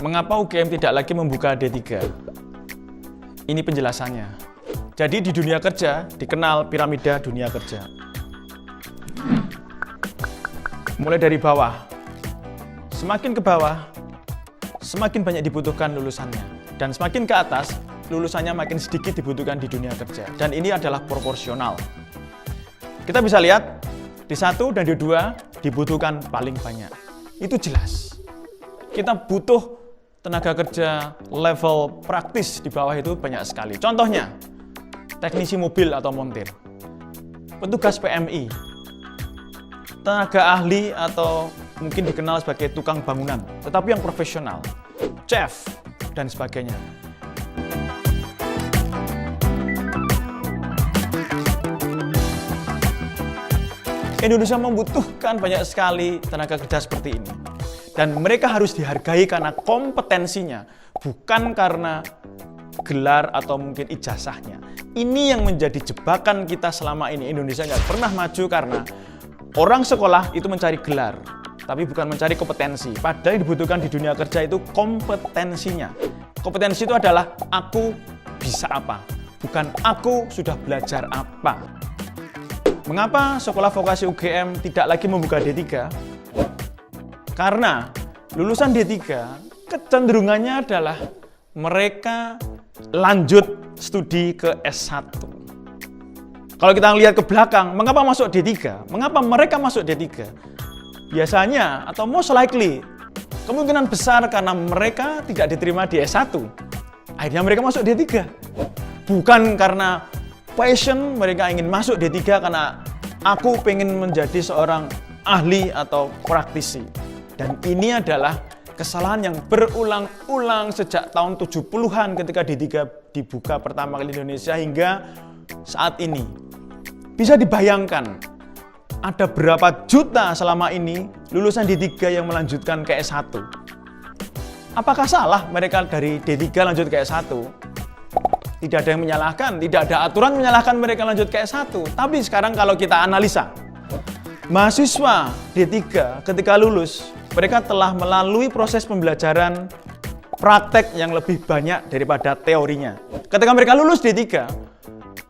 mengapa UGM tidak lagi membuka D3? Ini penjelasannya. Jadi di dunia kerja dikenal piramida dunia kerja. Mulai dari bawah, semakin ke bawah, semakin banyak dibutuhkan lulusannya. Dan semakin ke atas, lulusannya makin sedikit dibutuhkan di dunia kerja. Dan ini adalah proporsional. Kita bisa lihat, di 1 dan di 2 dibutuhkan paling banyak. Itu jelas. Kita butuh tenaga kerja level praktis di bawah itu banyak sekali. Contohnya, teknisi mobil atau montir, petugas PMI, tenaga ahli atau mungkin dikenal sebagai tukang bangunan, tetapi yang profesional, chef, dan sebagainya. Indonesia membutuhkan banyak sekali tenaga kerja seperti ini. Dan mereka harus dihargai karena kompetensinya, bukan karena gelar atau mungkin ijazahnya. Ini yang menjadi jebakan kita selama ini. Indonesia nggak pernah maju karena orang sekolah itu mencari gelar, tapi bukan mencari kompetensi. Padahal yang dibutuhkan di dunia kerja itu kompetensinya. Kompetensi itu adalah aku bisa apa, bukan aku sudah belajar apa. Mengapa sekolah vokasi UGM tidak lagi membuka D3? Karena lulusan D3 kecenderungannya adalah mereka lanjut studi ke S1. Kalau kita lihat ke belakang, mengapa masuk D3? Mengapa mereka masuk D3? Biasanya atau most likely, kemungkinan besar karena mereka tidak diterima di S1. Akhirnya mereka masuk D3. Bukan karena passion mereka ingin masuk D3 karena aku pengen menjadi seorang ahli atau praktisi. Dan ini adalah kesalahan yang berulang-ulang sejak tahun 70-an ketika D3 dibuka pertama kali di Indonesia hingga saat ini. Bisa dibayangkan, ada berapa juta selama ini lulusan D3 yang melanjutkan ke S1. Apakah salah mereka dari D3 lanjut ke S1? Tidak ada yang menyalahkan, tidak ada aturan menyalahkan mereka lanjut ke S1. Tapi sekarang kalau kita analisa, mahasiswa D3 ketika lulus, mereka telah melalui proses pembelajaran praktek yang lebih banyak daripada teorinya. Ketika mereka lulus D3,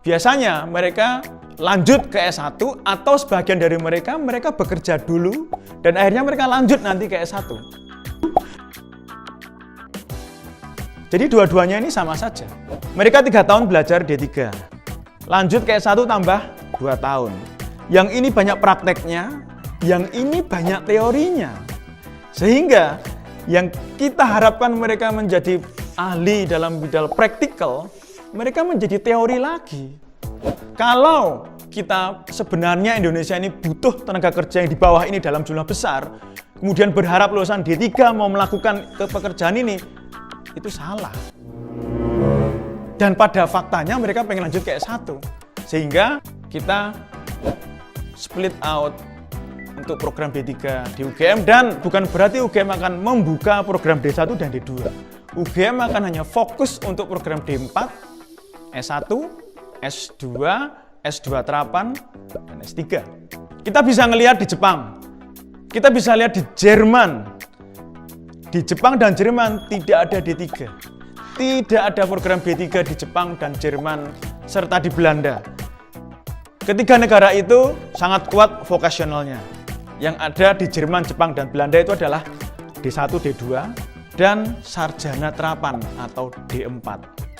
biasanya mereka lanjut ke S1 atau sebagian dari mereka bekerja dulu dan akhirnya mereka lanjut nanti ke S1. Jadi dua-duanya ini sama saja. Mereka 3 tahun belajar D3, lanjut ke S1 tambah 2 tahun. Yang ini banyak prakteknya, yang ini banyak teorinya. Sehingga yang kita harapkan mereka menjadi ahli dalam bidang praktikal, mereka menjadi teori lagi. Kalau kita sebenarnya Indonesia ini butuh tenaga kerja yang di bawah ini dalam jumlah besar, kemudian berharap lulusan D3 mau melakukan pekerjaan ini, itu salah. Dan pada faktanya mereka pengen lanjut ke S1. Sehingga kita split out untuk program D3 di UGM dan bukan berarti UGM akan membuka program D1 dan D2. UGM akan hanya fokus untuk program D4, S1, S2, S2 terapan, dan S3. Kita bisa ngelihat di Jepang, kita bisa lihat di Jerman. Di Jepang dan Jerman tidak ada D3. Tidak ada program D3 di Jepang dan Jerman serta di Belanda. Ketiga negara itu sangat kuat vokasionalnya. Yang ada di Jerman, Jepang, dan Belanda itu adalah D1, D2, dan sarjana terapan atau D4.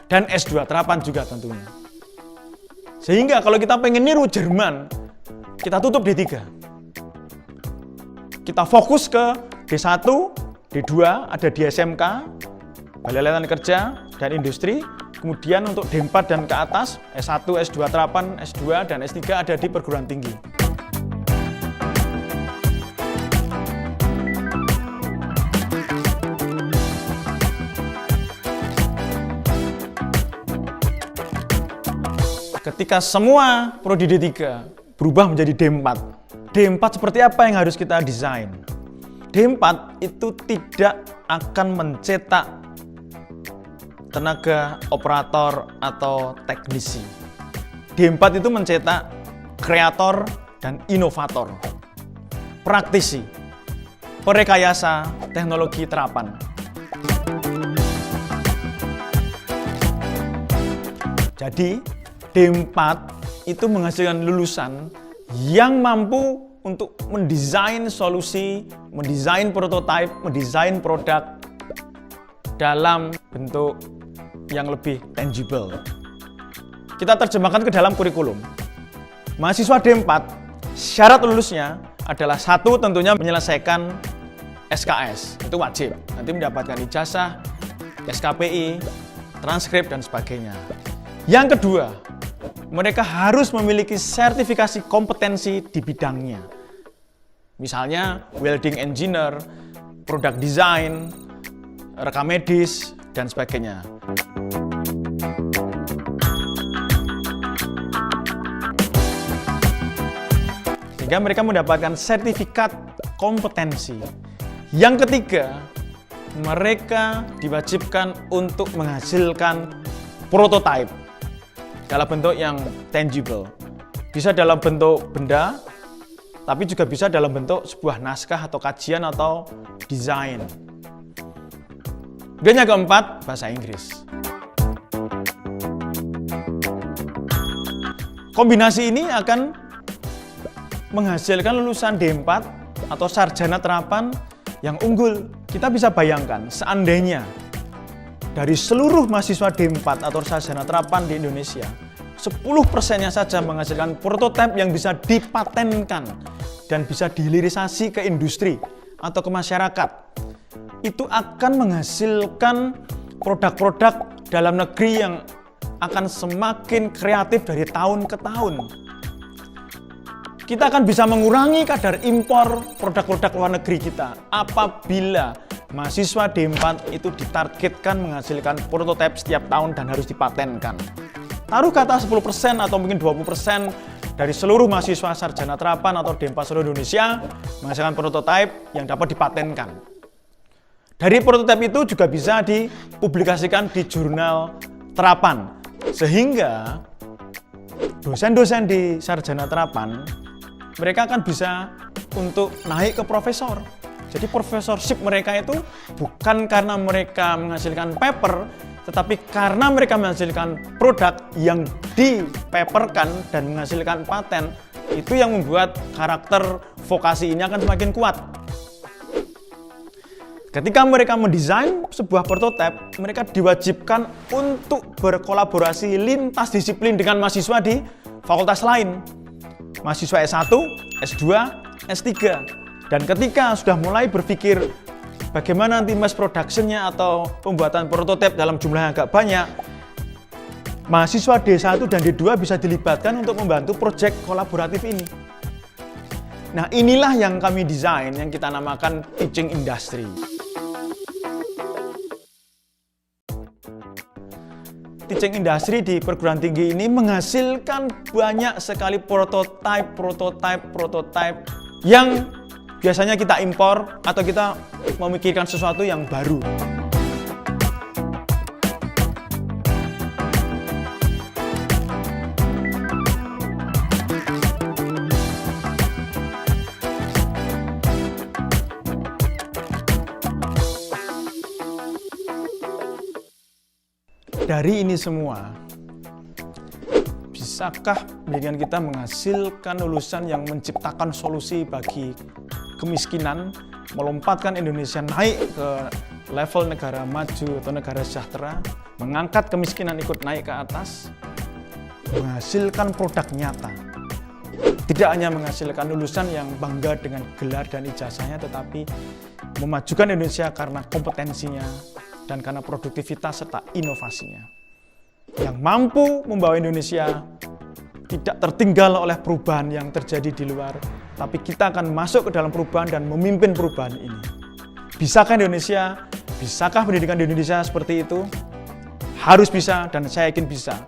Dan S2 terapan juga tentunya. Sehingga kalau kita pengen niru Jerman, kita tutup D3. Kita fokus ke D1, D2 ada di SMK, Balai Latihan Kerja, dan Industri. Kemudian untuk D4 dan ke atas, S1, S2 terapan, S2, dan S3 ada di perguruan tinggi. Ketika semua prodi D3 berubah menjadi D4. D4 seperti apa yang harus kita desain? D4 itu tidak akan mencetak tenaga operator atau teknisi. D4 itu mencetak kreator dan inovator, praktisi, perekayasa teknologi terapan. Jadi D4 itu menghasilkan lulusan yang mampu untuk mendesain solusi, mendesain prototipe, mendesain produk dalam bentuk yang lebih tangible. Kita terjemahkan ke dalam kurikulum. Mahasiswa D4, syarat lulusnya adalah satu, tentunya menyelesaikan SKS, itu wajib. Nanti mendapatkan ijazah, SKPI, transkrip, dan sebagainya. Yang kedua, mereka harus memiliki sertifikasi kompetensi di bidangnya. Misalnya welding engineer, product design, rekam medis, dan sebagainya. Sehingga mereka mendapatkan sertifikat kompetensi. Yang ketiga, mereka diwajibkan untuk menghasilkan prototipe dalam bentuk yang tangible. Bisa dalam bentuk benda, tapi juga bisa dalam bentuk sebuah naskah atau kajian atau desain. Dan yang keempat, bahasa Inggris. Kombinasi ini akan menghasilkan lulusan D4 atau sarjana terapan yang unggul. Kita bisa bayangkan, seandainya dari seluruh mahasiswa D4 atau sarjana terapan di Indonesia, 10%-nya saja menghasilkan prototipe yang bisa dipatenkan dan bisa dihilirisasi ke industri atau ke masyarakat. Itu akan menghasilkan produk-produk dalam negeri yang akan semakin kreatif dari tahun ke tahun. Kita akan bisa mengurangi kadar impor produk-produk luar negeri kita apabila mahasiswa D4 itu ditargetkan menghasilkan prototipe setiap tahun dan harus dipatenkan. Taruh kata 10% atau mungkin 20% dari seluruh mahasiswa sarjana terapan atau D4 seluruh Indonesia menghasilkan prototipe yang dapat dipatenkan. Dari prototipe itu juga bisa dipublikasikan di jurnal terapan, sehingga dosen-dosen di sarjana terapan mereka akan bisa untuk naik ke profesor. Jadi profesorship mereka itu bukan karena mereka menghasilkan paper, tetapi karena mereka menghasilkan produk yang dipaperkan dan menghasilkan paten. Itu yang membuat karakter vokasi ini akan semakin kuat. Ketika mereka mendesain sebuah prototipe, mereka diwajibkan untuk berkolaborasi lintas disiplin dengan mahasiswa di fakultas lain. Mahasiswa S1, S2, S3. Dan ketika sudah mulai berpikir bagaimana nanti mass production-nya atau pembuatan prototipe dalam jumlah yang agak banyak, mahasiswa D1 dan D2 bisa dilibatkan untuk membantu proyek kolaboratif ini. Nah, inilah yang kami desain, yang kita namakan teaching industry. Teaching industry di perguruan tinggi ini menghasilkan banyak sekali prototipe yang biasanya kita impor atau kita memikirkan sesuatu yang baru. Dari ini semua, bisakah pendidikan kita menghasilkan lulusan yang menciptakan solusi bagi kemiskinan, melompatkan Indonesia naik ke level negara maju atau negara sejahtera, mengangkat kemiskinan ikut naik ke atas, menghasilkan produk nyata. Tidak hanya menghasilkan lulusan yang bangga dengan gelar dan ijazahnya, tetapi memajukan Indonesia karena kompetensinya dan karena produktivitas serta inovasinya, yang mampu membawa Indonesia tidak tertinggal oleh perubahan yang terjadi di luar, tapi kita akan masuk ke dalam perubahan dan memimpin perubahan ini. Bisakah Indonesia? Bisakah pendidikan di Indonesia seperti itu? Harus bisa, dan saya yakin bisa.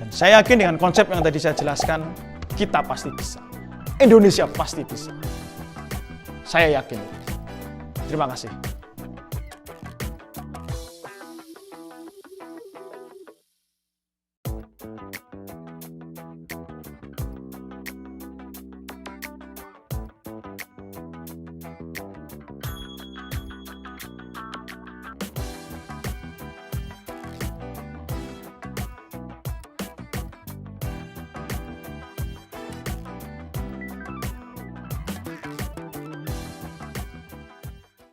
Dan saya yakin dengan konsep yang tadi saya jelaskan, kita pasti bisa. Indonesia pasti bisa. Saya yakin. Terima kasih.